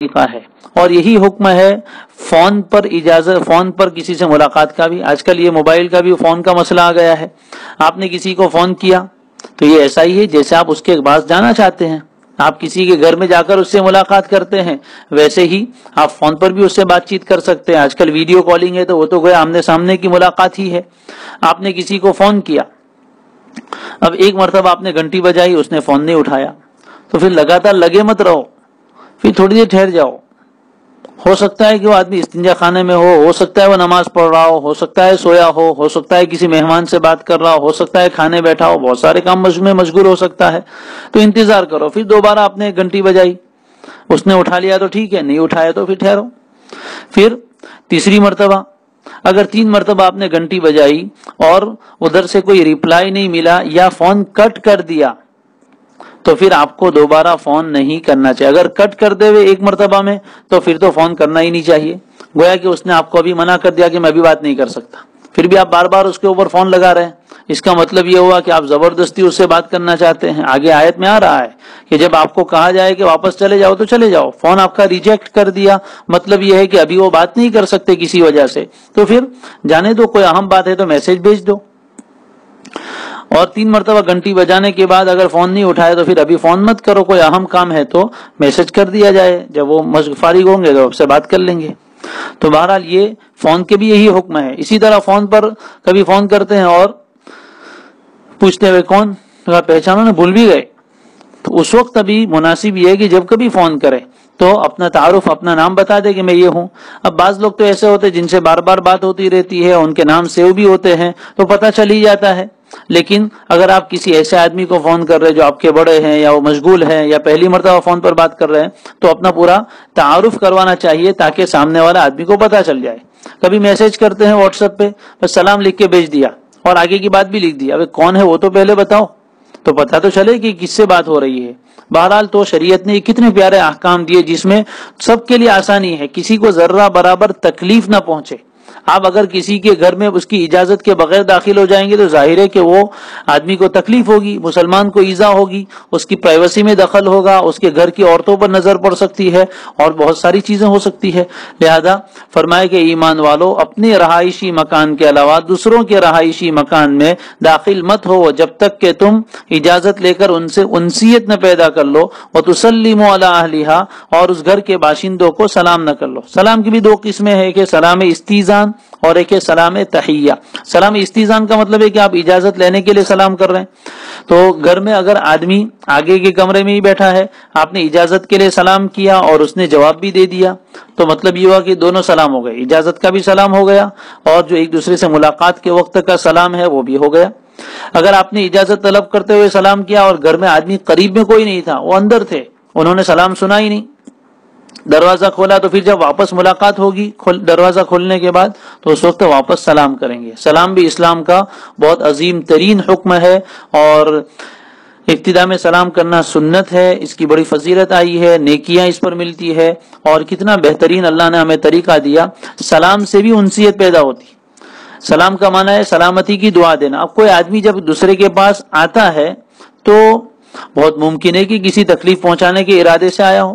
طریقہ ہے، اور یہی حکم ہے فون پر اجازت، فون پر کسی سے ملاقات کا بھی۔ آج کل یہ موبائل کا بھی فون کا مسئلہ آ گیا ہے، آپ نے کسی کو فون کیا تو یہ ایسا ہی ہے جیسے آپ اس کے پاس جانا چاہتے ہیں، آپ کسی کے گھر میں جا کر اس سے ملاقات کرتے ہیں، ویسے ہی آپ فون پر بھی اس سے بات چیت کر سکتے ہیں۔ آج کل ویڈیو کالنگ ہے تو وہ تو گویا آمنے سامنے کی ملاقات ہی ہے۔ آپ نے کسی کو فون کیا، اب ایک مرتبہ آپ نے گھنٹی بجائی، اس نے فون نہیں اٹھایا، تو پھر لگاتار لگے مت رہو، پھر تھوڑی دیر ٹھہر جاؤ۔ ہو سکتا ہے کہ وہ آدمی استنجا خانے میں ہو سکتا ہے وہ نماز پڑھ رہا ہو سکتا ہے سویا ہو سکتا ہے کسی مہمان سے بات کر رہا ہو سکتا ہے کھانے بیٹھا ہو، بہت سارے کام میں مشغول ہو سکتا ہے، تو انتظار کرو۔ پھر دوبارہ آپ نے گھنٹی بجائی، اس نے اٹھا لیا تو ٹھیک ہے، نہیں اٹھایا تو پھر ٹھہرو۔ پھر تیسری مرتبہ، اگر 3 مرتبہ آپ نے گھنٹی بجائی اور ادھر سے کوئی ریپلائی نہیں ملا یا فون کٹ کر دیا، تو پھر آپ کو دوبارہ فون نہیں کرنا چاہیے۔ اگر کٹ کر دے ہوئے ایک مرتبہ میں تو پھر تو فون کرنا ہی نہیں چاہیے، گویا کہ اس نے آپ کو ابھی منع کر دیا کہ میں ابھی بات نہیں کر سکتا، پھر بھی آپ بار بار اس کے اوپر فون لگا رہے ہیں، اس کا مطلب یہ ہوا کہ آپ زبردستی اس سے بات کرنا چاہتے ہیں۔ آگے آیت میں آ رہا ہے کہ جب آپ کو کہا جائے کہ واپس چلے جاؤ تو چلے جاؤ، فون آپ کا ریجیکٹ کر دیا، مطلب یہ ہے کہ ابھی وہ بات نہیں کر سکتے کسی وجہ سے، تو پھر جانے دو، کوئی اہم بات ہے تو میسج بھیج دو۔ اور 3 مرتبہ گھنٹی بجانے کے بعد اگر فون نہیں اٹھائے تو پھر ابھی فون مت کرو، کوئی اہم کام ہے تو میسج کر دیا جائے، جب وہ فارغ ہوں گے تو آپ سے بات کر لیں گے۔ تو بہرحال یہ فون کے بھی یہی حکم ہے۔ اسی طرح فون پر کبھی فون کرتے ہیں اور پوچھتے ہوئے کون پہچانو نے بھول بھی گئے، تو اس وقت ابھی مناسب یہ ہے کہ جب کبھی فون کرے تو اپنا تعارف، اپنا نام بتا دے کہ میں یہ ہوں۔ اب بعض لوگ تو ایسے ہوتے ہیں جن سے بار بار بات ہوتی رہتی ہے، ان کے نام سیو بھی ہوتے ہیں تو پتہ چل ہی جاتا ہے، لیکن اگر آپ کسی ایسے آدمی کو فون کر رہے جو آپ کے بڑے ہیں یا وہ مشغول ہیں یا پہلی مرتبہ فون پر بات کر رہے ہیں تو اپنا پورا تعارف کروانا چاہیے تاکہ سامنے والا آدمی کو پتہ چل جائے۔ کبھی میسج کرتے ہیں واٹس ایپ پہ، بس سلام لکھ کے بھیج دیا اور آگے کی بات بھی لکھ دی، اب کون ہے وہ تو پہلے بتاؤ تو پتہ تو چلے کہ کس سے بات ہو رہی ہے۔ بہرحال تو شریعت نے کتنے پیارے احکام دیے جس میں سب کے لیے آسانی ہے، کسی کو ذرہ برابر تکلیف نہ پہنچے۔ آپ اگر کسی کے گھر میں اس کی اجازت کے بغیر داخل ہو جائیں گے تو ظاہر ہے کہ وہ آدمی کو تکلیف ہوگی، مسلمان کو ایذا ہوگی، اس کی پرائیویسی میں دخل ہوگا، اس کے گھر کی عورتوں پر نظر پڑ سکتی ہے اور بہت ساری چیزیں ہو سکتی ہے۔ لہذا فرمائے کہ ایمان والو اپنے رہائشی مکان کے علاوہ دوسروں کے رہائشی مکان میں داخل مت ہو جب تک کہ تم اجازت لے کر ان سے انسیت نہ پیدا کر لو، وتسلموا علی اہلھا، اور اس گھر کے باشندوں کو سلام نہ کر لو۔ سلام کی بھی 2 قسمیں ہیں، کہ سلام استیزان اور ایک ہے سلام تحیہ۔ سلام استیزان کا مطلب ہے کہ آپ اجازت لینے کے لیے سلام کر رہے ہیں، تو گھر میں اگر آدمی آگے کے کمرے میں ہی بیٹھا ہے، آپ نے اجازت کے لیے سلام کیا اور اس نے جواب بھی دے دیا تو مطلب یہ ہوا کہ دونوں سلام ہو گئے، اجازت کا بھی سلام ہو گیا اور جو ایک دوسرے سے ملاقات کے وقت کا سلام ہے وہ بھی ہو گیا۔ اگر آپ نے اجازت طلب کرتے ہوئے سلام کیا اور گھر میں آدمی قریب میں کوئی نہیں تھا، وہ اندر تھے، انہوں نے سلام سنا ہی نہیں، دروازہ کھولا، تو پھر جب واپس ملاقات ہوگی دروازہ کھولنے کے بعد تو اس وقت واپس سلام کریں گے۔ سلام بھی اسلام کا بہت عظیم ترین حکم ہے اور ابتدا میں سلام کرنا سنت ہے، اس کی بڑی فضیلت آئی ہے، نیکیاں اس پر ملتی ہے، اور کتنا بہترین اللہ نے ہمیں طریقہ دیا۔ سلام سے بھی انسیت پیدا ہوتی۔ سلام کا معنی ہے سلامتی کی دعا دینا۔ اب کوئی آدمی جب دوسرے کے پاس آتا ہے تو بہت ممکن ہے کہ کسی تکلیف پہنچانے کے ارادے سے آیا ہو،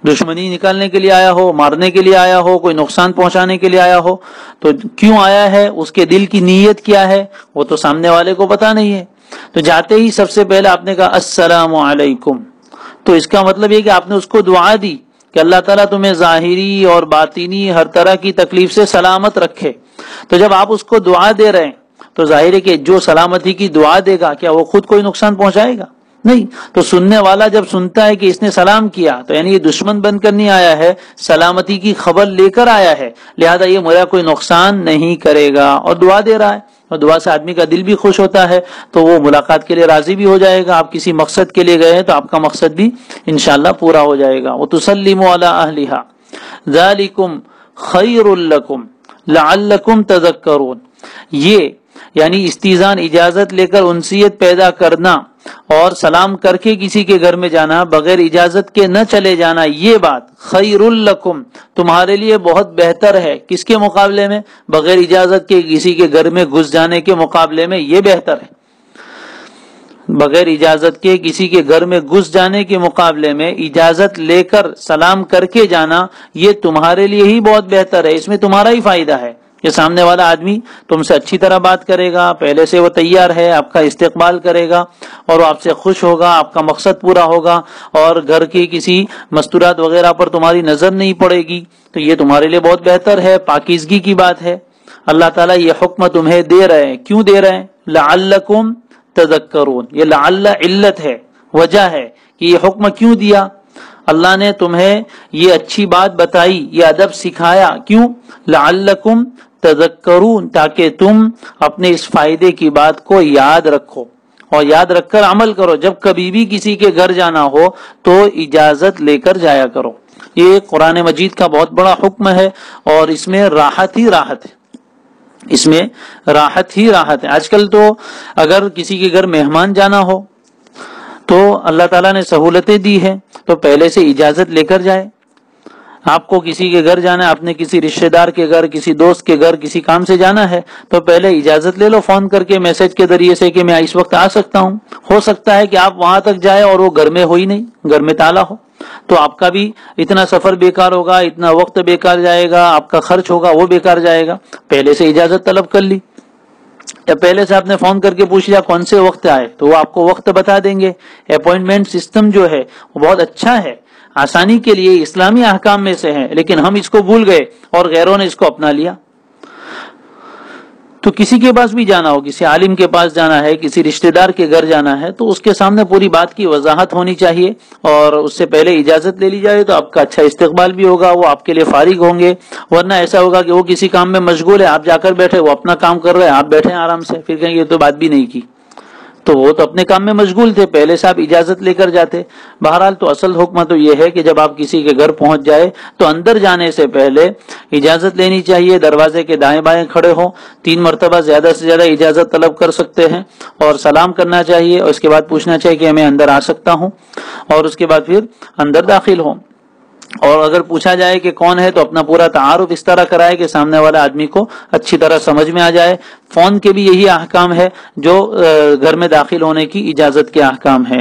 دشمنی نکالنے کے لیے آیا ہو، مارنے کے لیے آیا ہو، کوئی نقصان پہنچانے کے لیے آیا ہو، تو کیوں آیا ہے، اس کے دل کی نیت کیا ہے، وہ تو سامنے والے کو پتا نہیں ہے۔ تو جاتے ہی سب سے پہلے آپ نے کہا السلام علیکم، تو اس کا مطلب یہ کہ آپ نے اس کو دعا دی کہ اللہ تعالیٰ تمہیں ظاہری اور باطنی ہر طرح کی تکلیف سے سلامت رکھے۔ تو جب آپ اس کو دعا دے رہے ہیں تو ظاہر ہے کہ جو سلامتی کی دعا دے گا کیا وہ خود کوئی نقصان پہنچائے گا؟ نہیں۔ تو سننے والا جب سنتا ہے کہ اس نے سلام کیا تو یعنی یہ دشمن بن کر نہیں آیا ہے، سلامتی کی خبر لے کر آیا ہے، لہذا یہ میرا کوئی نقصان نہیں کرے گا، اور دعا دے رہا ہے، اور دعا سے آدمی کا دل بھی خوش ہوتا ہے تو وہ ملاقات کے لیے راضی بھی ہو جائے گا۔ آپ کسی مقصد کے لیے گئے ہیں تو آپ کا مقصد بھی انشاءاللہ پورا ہو جائے گا۔ وَتُسَلِّمُوا عَلَىٰ أَهْلِهَا ذَلِكُمْ خَيْرٌ لَكُمْ لَعَلَّكُمْ تَذَكَّرُونَ، یہ یعنی استیزان اجازت لے کر انسیت پیدا کرنا اور سلام کر کے کسی کے گھر میں جانا، بغیر اجازت کے نہ چلے جانا، یہ بات خیر لکم تمہارے لیے بہت بہتر ہے۔ کس کے مقابلے میں؟ بغیر اجازت کے کسی کے گھر میں گھس جانے کے مقابلے میں یہ بہتر ہے۔ بغیر اجازت کے کسی کے گھر میں گھس جانے کے مقابلے میں اجازت لے کر سلام کر کے جانا یہ تمہارے لیے ہی بہت بہتر ہے، اس میں تمہارا ہی فائدہ ہے کہ سامنے والا آدمی تم سے اچھی طرح بات کرے گا، پہلے سے وہ تیار ہے، آپ کا استقبال کرے گا اور وہ آپ سے خوش ہوگا، آپ کا مقصد پورا ہوگا اور گھر کی کسی مستورات وغیرہ پر تمہاری نظر نہیں پڑے گی، تو یہ تمہارے لیے بہت بہتر ہے، پاکیزگی کی بات ہے۔ اللہ تعالیٰ یہ حکم تمہیں دے رہے ہیں، کیوں دے رہے ہیں؟ لعلکم تذکرون، یہ لعل علت ہے، وجہ ہے کہ یہ حکم کیوں دیا اللہ نے تمہیں، یہ اچھی بات بتائی، یہ ادب سکھایا، کیوں؟ لعلکم تذکرون، تاکہ تم اپنے اس فائدے کی بات کو یاد رکھو اور یاد رکھ کر عمل کرو، جب کبھی بھی کسی کے گھر جانا ہو تو اجازت لے کر جایا کرو۔ یہ قرآن مجید کا بہت بڑا حکم ہے اور اس میں راحت ہی راحت ہے، اس میں راحت ہی راحت ہے۔ آج کل تو اگر کسی کے گھر مہمان جانا ہو تو اللہ تعالیٰ نے سہولتیں دی ہے، تو پہلے سے اجازت لے کر جائے۔ آپ کو کسی کے گھر جانا ہے، آپ نے کسی رشتہ دار کے گھر، کسی دوست کے گھر کسی کام سے جانا ہے، تو پہلے اجازت لے لو فون کر کے، میسج کے ذریعے سے کہ میں اس وقت آ سکتا ہوں۔ ہو سکتا ہے کہ آپ وہاں تک جائیں اور وہ گھر میں ہو ہی نہیں، گھر میں تالا ہو، تو آپ کا بھی اتنا سفر بیکار ہوگا، اتنا وقت بیکار جائے گا، آپ کا خرچ ہوگا وہ بیکار جائے گا۔ پہلے سے اجازت طلب کر لی، یا پہلے سے آپ نے فون کر کے پوچھ لیا کون سے وقت آئے، تو وہ آپ کو وقت بتا دیں گے۔ اپوائنٹمنٹ سسٹم جو ہے وہ بہت اچھا ہے، آسانی کے لیے اسلامی احکام میں سے ہے، لیکن ہم اس کو بھول گئے اور غیروں نے اس کو اپنا لیا۔ تو کسی کے پاس بھی جانا ہو، کسی عالم کے پاس جانا ہے، کسی رشتہ دار کے گھر جانا ہے، تو اس کے سامنے پوری بات کی وضاحت ہونی چاہیے اور اس سے پہلے اجازت لے لی جائے تو آپ کا اچھا استقبال بھی ہوگا، وہ آپ کے لیے فارغ ہوں گے۔ ورنہ ایسا ہوگا کہ وہ کسی کام میں مشغول ہے، آپ جا کر بیٹھے، وہ اپنا کام کر رہے ہیں، آپ بیٹھے ہیں آرام سے، پھر کہیں یہ تو بات بھی نہیں کی، تو وہ تو اپنے کام میں مشغول تھے، پہلے سے آپ اجازت لے کر جاتے۔ بہرحال تو اصل حکم تو یہ ہے کہ جب آپ کسی کے گھر پہنچ جائے تو اندر جانے سے پہلے اجازت لینی چاہیے، دروازے کے دائیں بائیں کھڑے ہوں، 3 مرتبہ زیادہ سے زیادہ اجازت طلب کر سکتے ہیں اور سلام کرنا چاہیے، اور اس کے بعد پوچھنا چاہیے کہ میں اندر آ سکتا ہوں، اور اس کے بعد پھر اندر داخل ہوں۔ اور اگر پوچھا جائے کہ کون ہے تو اپنا پورا تعارف اس طرح کرائے کہ سامنے والا آدمی کو اچھی طرح سمجھ میں آ جائے۔ فون کے بھی یہی احکام ہے جو گھر میں داخل ہونے کی اجازت کے احکام ہے۔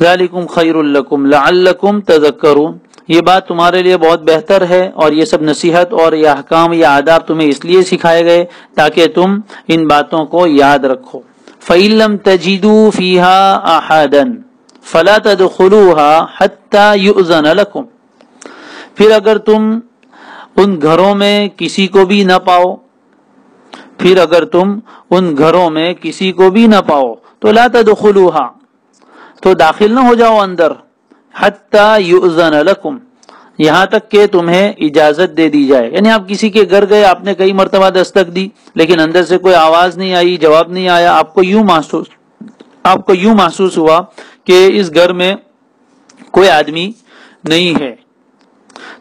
ذالکم خیر لکم لعلکم تذکرون، یہ بات تمہارے لیے بہت بہتر ہے اور یہ سب نصیحت اور یہ احکام یا آداب تمہیں اس لیے سکھائے گئے تاکہ تم ان باتوں کو یاد رکھو۔ فَإِن لَّمْ تَجِدُوا فِيهَا أَحَدًا فَلَا تَدْخُلُوهَا حَتَّى يُؤْذَنَ لَكُمْ، پھر اگر تم ان گھروں میں کسی کو بھی نہ پاؤ، پھر اگر تم ان گھروں میں کسی کو بھی نہ پاؤ تو لا تدخلوها، تو داخل نہ ہو جاؤ اندر، حَتَّى يُؤْذَنَ لَكُمْ، یہاں تک کہ تمہیں اجازت دے دی جائے۔ یعنی آپ کسی کے گھر گئے، آپ نے کئی مرتبہ دستک دی لیکن اندر سے کوئی آواز نہیں آئی، جواب نہیں آیا، آپ کو یوں محسوس ہوا کہ اس گھر میں کوئی آدمی نہیں ہے،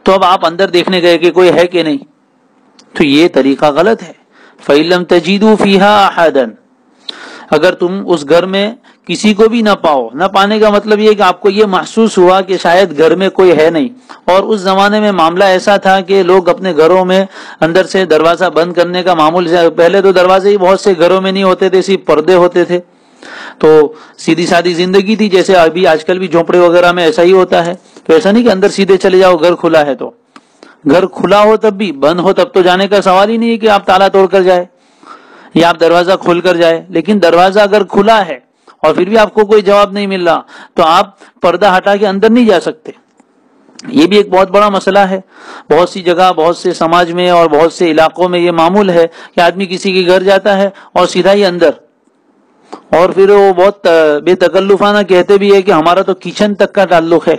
تو اب آپ اندر دیکھنے گئے کہ کوئی ہے کہ نہیں، تو یہ طریقہ غلط ہے۔ فَإِن لَّمْ تَجِدُوا فِيهَا أَحَدًا، اگر تم اس گھر میں کسی کو بھی نہ پاؤ، نہ پانے کا مطلب یہ کہ آپ کو یہ محسوس ہوا کہ شاید گھر میں کوئی ہے نہیں، اور اس زمانے میں معاملہ ایسا تھا کہ لوگ اپنے گھروں میں اندر سے دروازہ بند کرنے کا معمول، پہلے تو دروازے ہی بہت سے گھروں میں نہیں ہوتے تھے، صرف پردے ہوتے تھے، تو سیدھی سادی زندگی تھی، جیسے ابھی آج کل بھی جھونپڑے وغیرہ میں ایسا ہی ہوتا ہے، تو ایسا نہیں کہ اندر سیدھے چلے جاؤ، گھر کھلا ہے تو، گھر کھلا ہو تب بھی، بند ہو تب تو جانے کا سوال ہی نہیں ہے کہ آپ تالا توڑ کر جائے یا آپ دروازہ کھول کر جائے، لیکن دروازہ اگر کھلا ہے اور پھر بھی آپ کو کوئی جواب نہیں مل رہا تو آپ پردہ ہٹا کے اندر نہیں جا سکتے۔ یہ بھی ایک بہت بڑا مسئلہ ہے، بہت سی جگہ، بہت سے سماج میں اور بہت سے علاقوں میں یہ معمول ہے کہ آدمی کسی کے گھر جاتا ہے اور سیدھا ہی اندر، اور پھر وہ بہت بے تکلفانہ کہتے بھی ہے کہ ہمارا تو کچن تک کا تعلق ہے،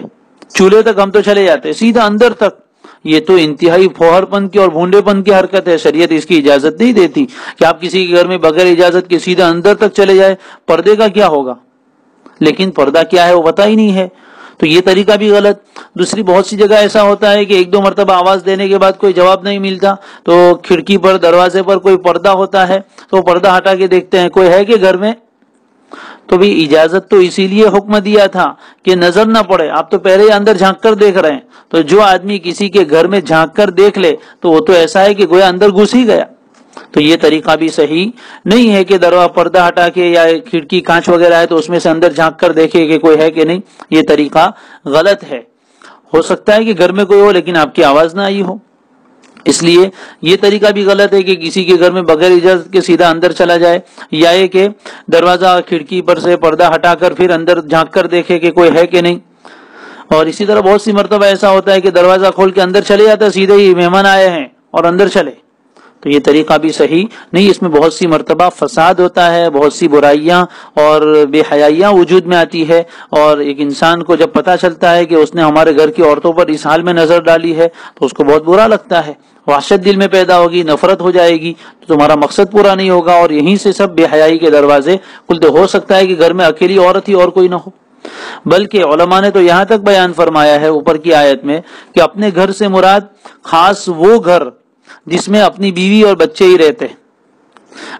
چولہے تک ہم تو چلے جاتے، سیدھا اندر تک۔ یہ تو انتہائی پھوہر پن کی اور بھونڈے پن کی حرکت ہے، شریعت اس کی اجازت نہیں دیتی کہ آپ کسی کے گھر میں بغیر اجازت کے سیدھا اندر تک چلے جائے۔ پردے کا کیا ہوگا؟ لیکن پردہ کیا ہے وہ پتہ ہی نہیں ہے، تو یہ طریقہ بھی غلط۔ دوسری بہت سی جگہ ایسا ہوتا ہے کہ 1-2 مرتبہ آواز دینے کے بعد کوئی جواب نہیں ملتا تو کھڑکی پر، دروازے پر کوئی پردہ ہوتا ہے تو پردہ ہٹا کے دیکھتے ہیں کوئی ہے کہ گھر میں، تو بھی اجازت تو اسی لیے حکم دیا تھا کہ نظر نہ پڑے، آپ تو پہلے ہی اندر جھانک کر دیکھ رہے ہیں، تو جو آدمی کسی کے گھر میں جھانک کر دیکھ لے تو وہ تو ایسا ہے کہ گویا اندر گھس ہی گیا۔ تو یہ طریقہ بھی صحیح نہیں ہے کہ دروازہ پردہ ہٹا کے یا کھڑکی کانچ وغیرہ ہے تو اس میں سے اندر جھانک کر دیکھے کہ کوئی ہے کہ نہیں. یہ طریقہ غلط ہے. ہو سکتا ہے کہ گھر میں کوئی ہو لیکن آپ کی آواز نہ آئی ہو، اس لیے یہ طریقہ بھی غلط ہے کہ کسی کے گھر میں بغیر اجازت کے سیدھا اندر چلا جائے، یا یہ کہ دروازہ کھڑکی پر سے پردہ ہٹا کر پھر اندر جھانک کر دیکھے کہ کوئی ہے کہ نہیں. اور اسی طرح بہت سی مرتبہ ایسا ہوتا ہے کہ دروازہ کھول کے اندر چلے جاتا ہے، سیدھے ہی مہمان آئے ہیں اور اندر چلے. تو یہ طریقہ بھی صحیح نہیں. اس میں بہت سی مرتبہ فساد ہوتا ہے، بہت سی برائیاں اور بے حیائیاں وجود میں آتی ہے. اور ایک انسان کو جب پتہ چلتا ہے کہ اس نے ہمارے گھر کی عورتوں پر اس حال میں نظر ڈالی ہے تو اس کو بہت برا لگتا ہے، وحشت دل میں پیدا ہوگی، نفرت ہو جائے گی، تو تمہارا مقصد پورا نہیں ہوگا اور یہیں سے سب بے حیائی کے دروازے کھلتے. ہو سکتا ہے کہ گھر میں اکیلی عورت ہی اور کوئی نہ ہو. بلکہ علماء نے تو یہاں تک بیان فرمایا ہے اوپر کی آیت میں کہ اپنے گھر سے مراد خاص وہ گھر جس میں اپنی بیوی اور بچے ہی رہتے ہیں.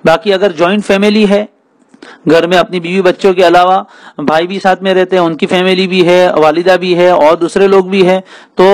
باقی اگر جوائنٹ فیملی ہے، گھر میں اپنی بیوی بچوں کے علاوہ بھائی بھی ساتھ میں رہتے ہیں، ان کی فیملی بھی ہے، والدہ بھی ہے اور دوسرے لوگ بھی ہیں، تو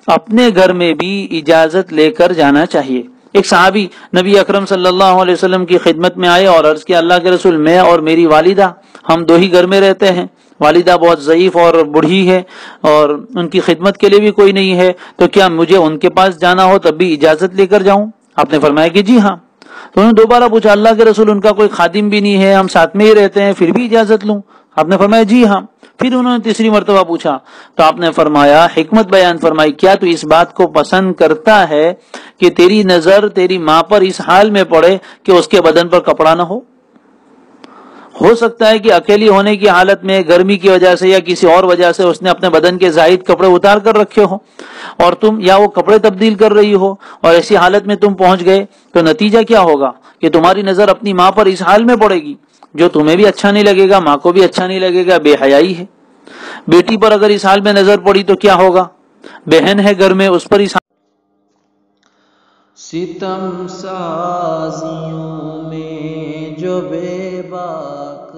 اپنے گھر میں بھی اجازت لے کر جانا چاہیے. ایک صحابی نبی اکرم صلی اللہ علیہ وسلم کی خدمت میں آئے اور عرض کیا، اللہ کے رسول، میں اور میری والدہ ہم دو ہی گھر میں رہتے ہیں، والدہ بہت ضعیف اور بوڑھی ہے اور ان کی خدمت کے لیے بھی کوئی نہیں ہے، تو کیا مجھے ان کے پاس جانا ہو تب بھی اجازت لے کر جاؤں؟ آپ نے فرمایا کہ جی ہاں. تو انہوں نے دوبارہ پوچھا، اللہ کے رسول، ان کا کوئی خادم بھی نہیں ہے، ہم ساتھ میں ہی رہتے ہیں، پھر بھی اجازت لوں؟ آپ نے فرمایا جی ہاں. پھر انہوں نے تیسری مرتبہ پوچھا تو آپ نے فرمایا، حکمت بیان فرمائی، کیا تو اس بات کو پسند کرتا ہے کہ تیری نظر تیری ماں پر اس حال میں پڑے کہ اس کے بدن پر کپڑا نہ ہو سکتا ہے کہ اکیلی ہونے کی حالت میں گرمی کی وجہ سے یا کسی اور وجہ سے اس نے اپنے بدن کے زائد کپڑے اتار کر رکھے ہو اور تم یا وہ کپڑے تبدیل کر رہی ہو اور ایسی حالت میں تم پہنچ گئے، تو نتیجہ کیا ہوگا کہ تمہاری نظر اپنی ماں پر اس حال میں پڑے گی جو تمہیں بھی اچھا نہیں لگے گا، ماں کو بھی اچھا نہیں لگے گا، بے حیائی ہے. بیٹی پر اگر اس حال میں نظر پڑی تو کیا ہوگا؟ بہن ہے گھر میں، اس پر اس ستم سازیوں میں جو بے باک